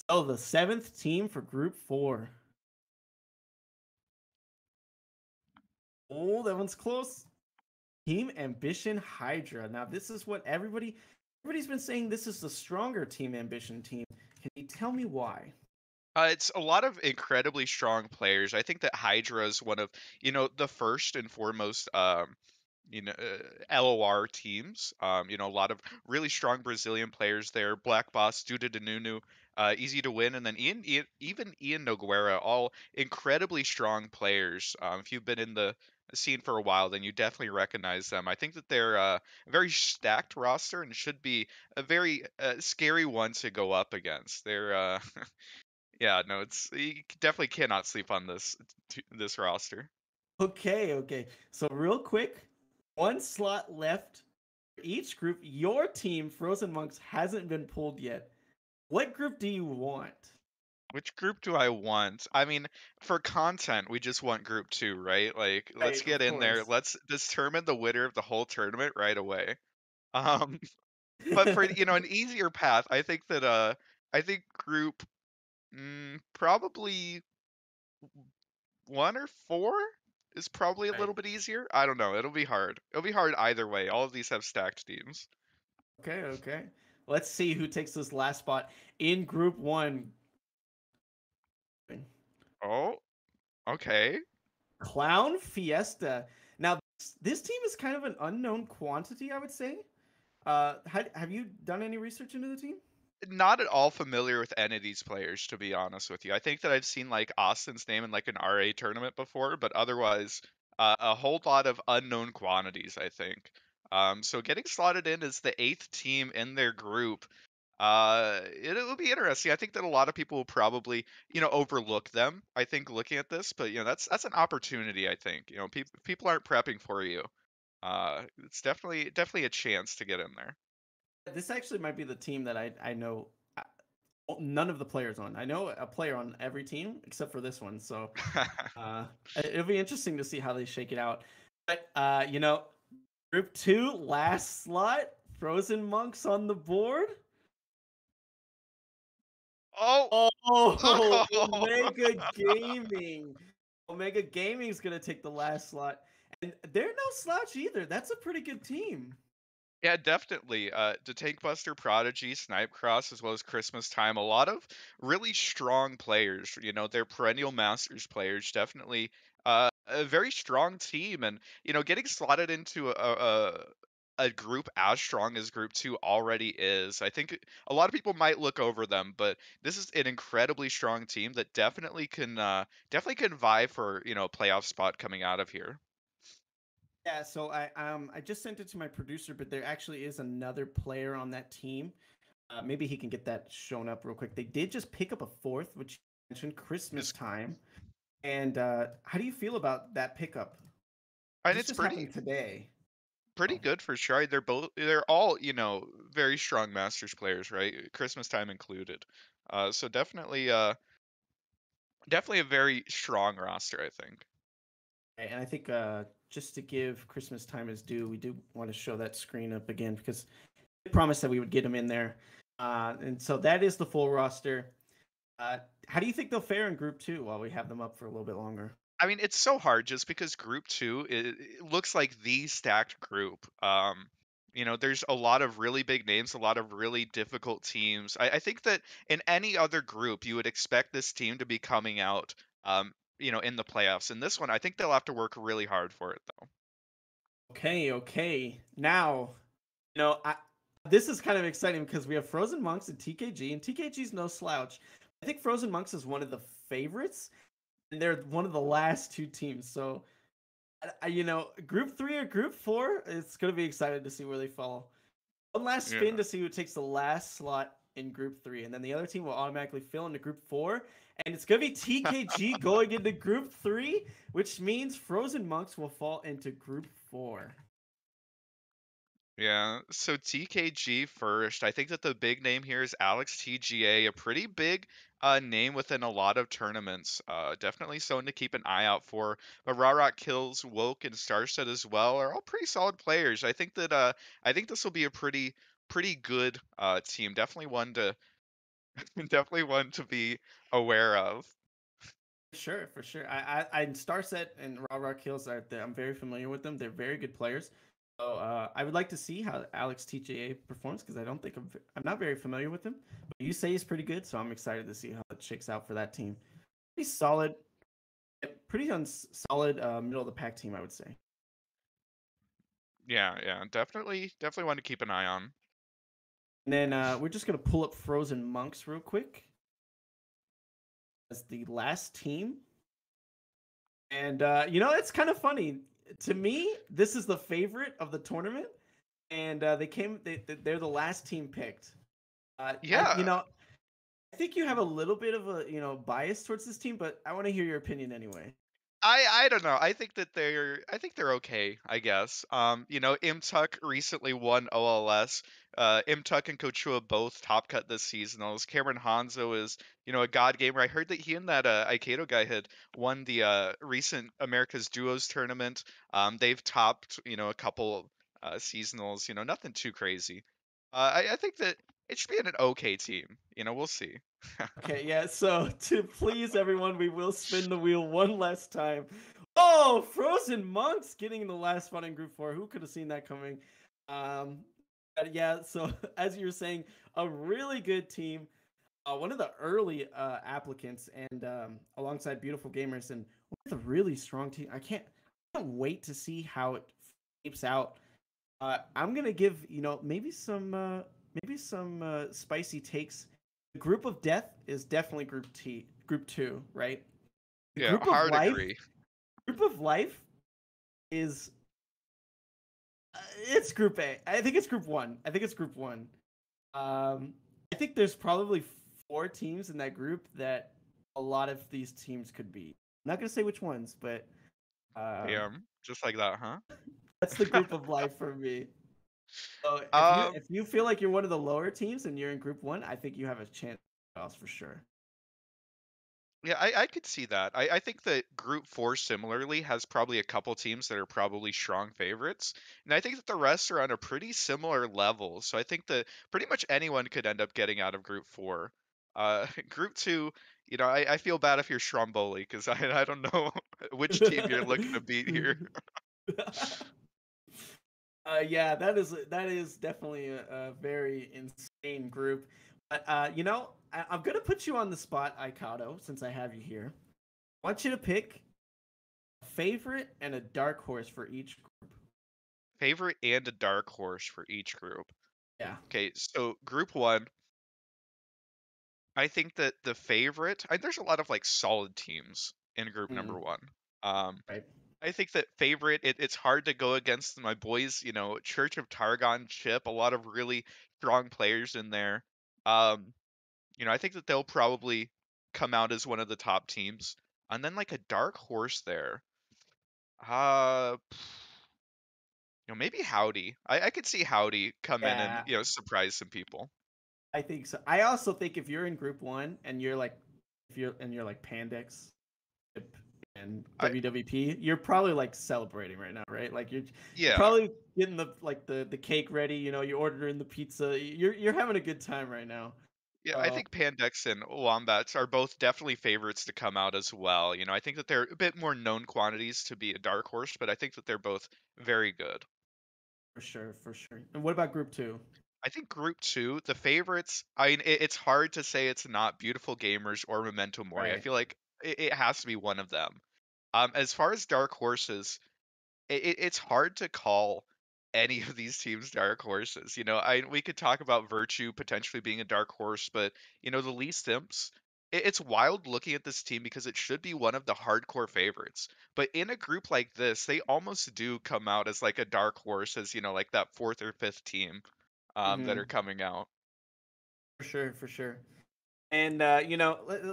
Speaker 2: So the 7th team for Group 4. Oh, that one's close. Team Ambition Hydra. Now this is what everybody's been saying. This is the stronger Team Ambition team. Can you tell me why?
Speaker 3: It's a lot of incredibly strong players. I think that Hydra is one of, the first and foremost, LOR teams. A lot of really strong Brazilian players there. Black Boss, Duda Denunu, easy to win, and then even Ian Nogueira, all incredibly strong players. If you've been in the scene for a while, then you definitely recognize them. I think that they're a very stacked roster and should be a very scary one to go up against. They're Yeah, no, you definitely cannot sleep on this roster.
Speaker 2: Okay. So real quick, one slot left for each group. Your team, Frozen Monks, hasn't been pulled yet. What group do you want?
Speaker 3: Which group do I want? I mean, for content, we just want group 2, right? Like, let's
Speaker 2: Right, of
Speaker 3: get in there.
Speaker 2: course.
Speaker 3: Let's determine the winner of the whole tournament right away. Um, but for, an easier path, I think group probably 1 or 4 is probably a
Speaker 2: Right.
Speaker 3: little bit easier. I don't know. It'll be hard. It'll be hard either way. All of these have stacked teams.
Speaker 2: Okay. Let's see who takes this last spot in Group 1.
Speaker 3: Oh, okay.
Speaker 2: Clown Fiesta. Now, this team is kind of an unknown quantity, I would say. Have you done any research into the team?
Speaker 3: Not at all familiar with any of these players, to be honest with you. I think that I've seen like Austin's name in like an RA tournament before, but otherwise, a whole lot of unknown quantities, I think. So getting slotted in as the 8th team in their group, it'll be interesting. I think that a lot of people will probably, overlook them. I think looking at this, but that's an opportunity. I think people aren't prepping for you. It's definitely a chance to get in there.
Speaker 2: This actually might be the team that I know none of the players on. I know a player on every team except for this one. So it'll be interesting to see how they shake it out. But Group 2, last slot, Frozen Monks on the board.
Speaker 3: Oh,
Speaker 2: Oh, Omega Gaming. Omega Gaming is gonna take the last slot, and they're no slouch either. That's a pretty good team.
Speaker 3: yeah, definitely. The Tankbuster, Prodigy, Snipecross, as well as Christmas Time. A lot of really strong players. They're perennial Masters players. Definitely a very strong team. And, getting slotted into a group as strong as Group 2 already is. I think a lot of people might look over them, but this is an incredibly strong team that definitely can vie for, a playoff spot coming out of here.
Speaker 2: Yeah, so I just sent it to my producer, but there actually is another player on that team. Maybe he can get that shown up real quick. They did just pick up a 4th, which you mentioned Christmas Time. And how do you feel about that pickup?
Speaker 3: And
Speaker 2: This
Speaker 3: it's
Speaker 2: just happened today.
Speaker 3: pretty
Speaker 2: Oh.
Speaker 3: good for sure. They're all, very strong Masters players, right? Christmas Time included. So definitely a very strong roster, I think.
Speaker 2: And I think just to give Christmas Time his due, we do want to show that screen up again because we promised that we would get him in there. And so that is the full roster. How do you think they'll fare in Group 2 while we have them up for a little bit longer?
Speaker 3: I mean, it's so hard just because Group 2 it looks like the stacked group. There's a lot of really big names, a lot of really difficult teams. I think that in any other group, you would expect this team to be coming out, in the playoffs. In this one, I think they'll have to work really hard for it, though.
Speaker 2: Okay. Now, this is kind of exciting because we have Frozen Monks and TKG, and TKG's no slouch. I think Frozen Monks is one of the favorites, and they're one of the last 2 teams. So, Group 3 or Group 4, it's going to be excited to see where they fall. One last spin to see who takes the last slot in Group 3, and then the other team will automatically fill into Group 4, and it's going to be TKG going into Group 3, which means Frozen Monks will fall into Group 4.
Speaker 3: Yeah, so TKG first. I think that the big name here is Alex TGA, a pretty big name within a lot of tournaments. Definitely someone to keep an eye out for. But Raw Kills, Woke, and Starset as well are all pretty solid players. I think this will be a pretty good team. Definitely one to definitely one to be aware of.
Speaker 2: Sure, for sure. I Starset and Raw Kills I'm very familiar with them. They're very good players. So I would like to see how Alex TJA performs because I don't think I'm not very familiar with him. But you say he's pretty good, so I'm excited to see how it shakes out for that team. Pretty solid, solid middle of the pack team, I would say.
Speaker 3: Yeah, definitely one to keep an eye on.
Speaker 2: And then we're just gonna pull up Frozen Monks real quick as the last team. And it's kind of funny to me. This is the favorite of the tournament, and they're the last team picked.
Speaker 3: Yeah.
Speaker 2: I think you have a little bit of a bias towards this team, but I want to hear your opinion anyway.
Speaker 3: I don't know. I think they're okay, I guess. Imtuck recently won OLS. Imtuck and Kochua both top cut this seasonals. Cameron Hanzo is, a god gamer. I heard that he and that Aikido guy had won the recent America's Duos tournament. They've topped, a couple seasonals, nothing too crazy. I think that it should be an okay team. We'll see.
Speaker 2: Okay, yeah. So to please everyone, we will spin the wheel one last time. Oh, Frozen Monks getting in the last spot in Group 4. Who could have seen that coming? But yeah. So as you were saying, a really good team. One of the early applicants, and alongside Beautiful Gamers, and one of the really strong team. I can't wait to see how it shapes out. I'm gonna give maybe some spicy takes. The Group of Death is definitely Group 2, right? The
Speaker 3: Yeah, hard agree.
Speaker 2: Group of Life is it's Group A. I think it's Group 1. I think there's probably 4 teams in that group that a lot of these teams could be. I'm not gonna say which ones, but
Speaker 3: Damn, just like that, huh?
Speaker 2: that's the Group of Life for me. So
Speaker 3: Um,
Speaker 2: if you feel like you're one of the lower teams and you're in Group 1, I think you have a chance for sure.
Speaker 3: yeah, I could see that. I think that Group 4 similarly has probably a couple teams that are probably strong favorites, and I think that the rest are on a pretty similar level. So I think that pretty much anyone could end up getting out of Group 4. Group 2, I feel bad if you're Stromboli because I don't know which team you're looking to beat here.
Speaker 2: Yeah, that is definitely a very insane group. But I'm gonna put you on the spot, Aikado, since I have you here. I want you to pick a favorite and a dark horse for each group.
Speaker 3: Favorite and a dark horse for each group.
Speaker 2: Yeah.
Speaker 3: Okay, so Group 1. I think that the favorite, there's a lot of like solid teams in group
Speaker 2: Mm,
Speaker 3: number 1. Um,
Speaker 2: right.
Speaker 3: I think that favorite, it's hard to go against my boys, Church of Targon Chip, a lot of really strong players in there. Um, I think that they'll probably come out as one of the top teams. And then like a dark horse there. Uh, maybe Howdy. I could see Howdy come in and,
Speaker 2: Yeah,
Speaker 3: surprise some people.
Speaker 2: I think so. I also think if you're in Group 1 and you're like Pandex and
Speaker 3: I
Speaker 2: WWP, you're probably like celebrating right now, right? Like you're
Speaker 3: Yeah.
Speaker 2: probably getting the cake ready. You're ordering the pizza. You're having a good time right now.
Speaker 3: Yeah, I
Speaker 2: Uh,
Speaker 3: think Pandex and Wombats are both definitely favorites to come out as well. I think that they're a bit more known quantities to be a dark horse, but I think that they're both very good.
Speaker 2: for sure, for sure. And what about Group 2?
Speaker 3: I think Group 2, the favorites, I mean, it's hard to say it's not Beautiful Gamers or Memento Mori. I
Speaker 2: Right.
Speaker 3: feel like it has to be one of them. As far as dark horses, it's hard to call any of these teams dark horses. We could talk about Virtue potentially being a dark horse, but the Lee Simps, it's wild looking at this team because it should be one of the hardcore favorites. But in a group like this, they almost do come out as like a dark horse, as like that fourth or fifth team that
Speaker 2: Mm-hmm.
Speaker 3: are coming out.
Speaker 2: For sure, for sure. And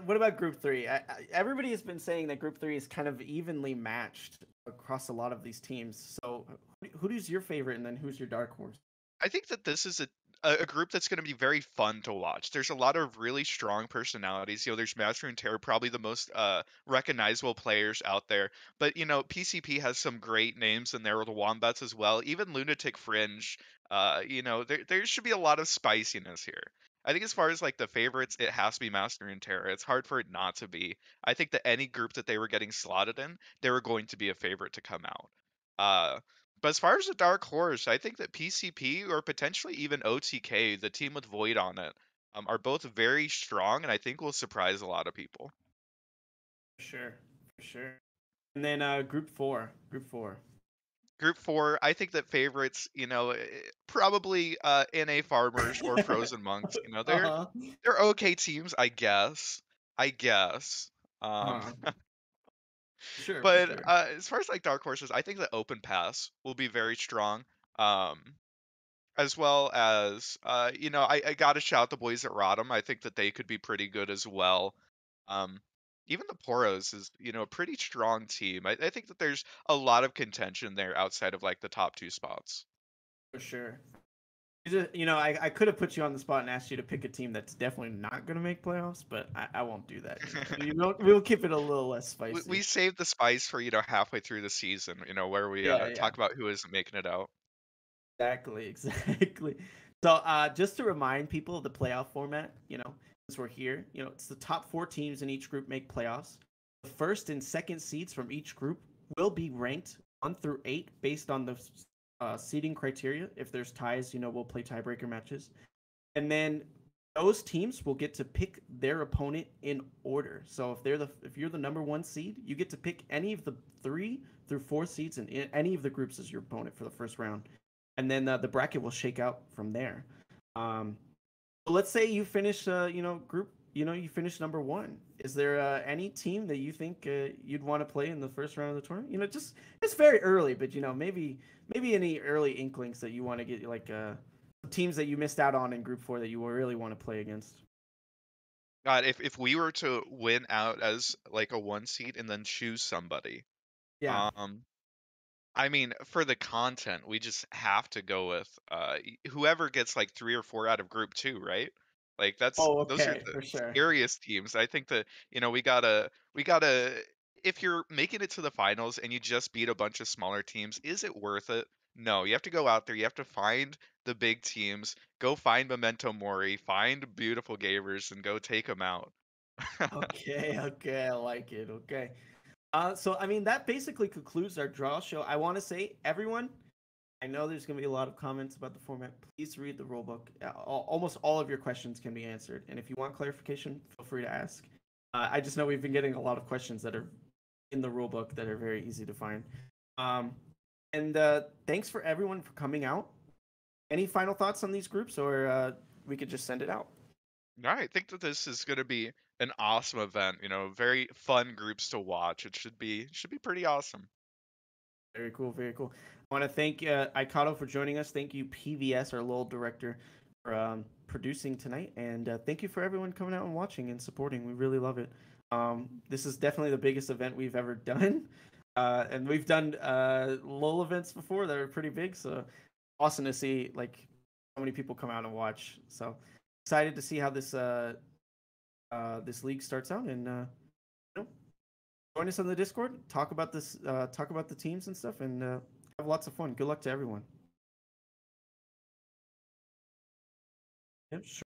Speaker 2: what about Group 3? Everybody has been saying that Group 3 is kind of evenly matched across a lot of these teams. So, who's your favorite, and then who's your dark horse?
Speaker 3: I think that this is a group that's going to be very fun to watch. There's a lot of really strong personalities. You know, there's Master and Terror, probably the most recognizable players out there. But you know, PCP has some great names in there with the Wombats as well. Even Lunatic Fringe. You know, there should be a lot of spiciness here. I think as far as like the favorites, it has to be Master and Terror. It's hard for it not to be. I think that any group that they were getting slotted in, they were going to be a favorite to come out. But as far as the dark horse, I think that PCP or potentially even OTK, the team with Void on it, are both very strong, and I think will surprise a lot of people.
Speaker 2: For sure, for sure. And then Group 4.
Speaker 3: Group 4, I think that favorites, you know, probably NA Farmers or Frozen Monks. You know,
Speaker 2: Uh-huh.
Speaker 3: they're okay teams, I guess. I guess. Um,
Speaker 2: Uh-huh. Sure, for
Speaker 3: but
Speaker 2: sure.
Speaker 3: as far as like dark horses, I think that Open Pass will be very strong. Um, as well as you know, I gotta shout the boys at Rodham. I think that they could be pretty good as well. Um, even the Poros is, you know, a pretty strong team. I think that there's a lot of contention there outside of like the top two spots.
Speaker 2: For sure. You know, I could have put you on the spot and asked you to pick a team that's definitely not going to make playoffs, but I won't do that. You know, we'll keep it a little less spicy.
Speaker 3: We saved the spice for, you know, halfway through the season, you know, where we
Speaker 2: Yeah, yeah.
Speaker 3: talk about who isn't making it out.
Speaker 2: Exactly, exactly. So, just to remind people of the playoff format, you know, since we're here, you know, it's the top 4 teams in each group make playoffs. The first and second seeds from each group will be ranked 1 through 8 based on the seeding criteria. If there's ties, you know, we'll play tiebreaker matches. And then those teams will get to pick their opponent in order. So if you're the number 1 seed, you get to pick any of the 3 through 4 seeds in any of the groups as your opponent for the first round. And then the bracket will shake out from there. So let's say you finish, you know, group, you know, you finish number 1. Is there any team that you think you'd want to play in the first round of the tournament? You know, just it's very early, but you know, maybe any early inklings that you want to get, like teams that you missed out on in Group 4 that you really want to play against.
Speaker 3: God, if we were to win out as like a 1 seed and then choose somebody,
Speaker 2: Yeah.
Speaker 3: um, I mean, for the content, we just have to go with whoever gets like 3 or 4 out of Group 2, right? Like
Speaker 2: Oh,
Speaker 3: those are
Speaker 2: okay,
Speaker 3: the
Speaker 2: for sure.
Speaker 3: scariest teams. I think that, you know, we gotta if you're making it to the finals and you just beat a bunch of smaller teams, is it worth it? No, you have to go out there, you have to find the big teams, go find Memento Mori, find beautiful gamers, and go take them out.
Speaker 2: Okay, okay, I like it. Okay. So I mean that basically concludes our draw show. I want to say, everyone, I know there's going to be a lot of comments about the format. Please read the rulebook. Almost all of your questions can be answered, and if you want clarification, feel free to ask. I just know we've been getting a lot of questions that are in the rulebook that are very easy to find. Um, and thanks for everyone for coming out. Any final thoughts on these groups, or we could just send it out?
Speaker 3: I think that this is going to be an awesome event. You know, very fun groups to watch. It should be pretty awesome.
Speaker 2: Very cool, very cool. I want to thank Ikato for joining us. Thank you, PVS, our LOL director, for producing tonight. And thank you for everyone coming out and watching and supporting. We really love it. This is definitely the biggest event we've ever done. And we've done LOL events before that are pretty big. So awesome to see like so many people come out and watch. So excited to see how this this league starts out. And you know, join us on the Discord. Talk about this. Talk about the teams and stuff, and have lots of fun. Good luck to everyone. Yep, sure.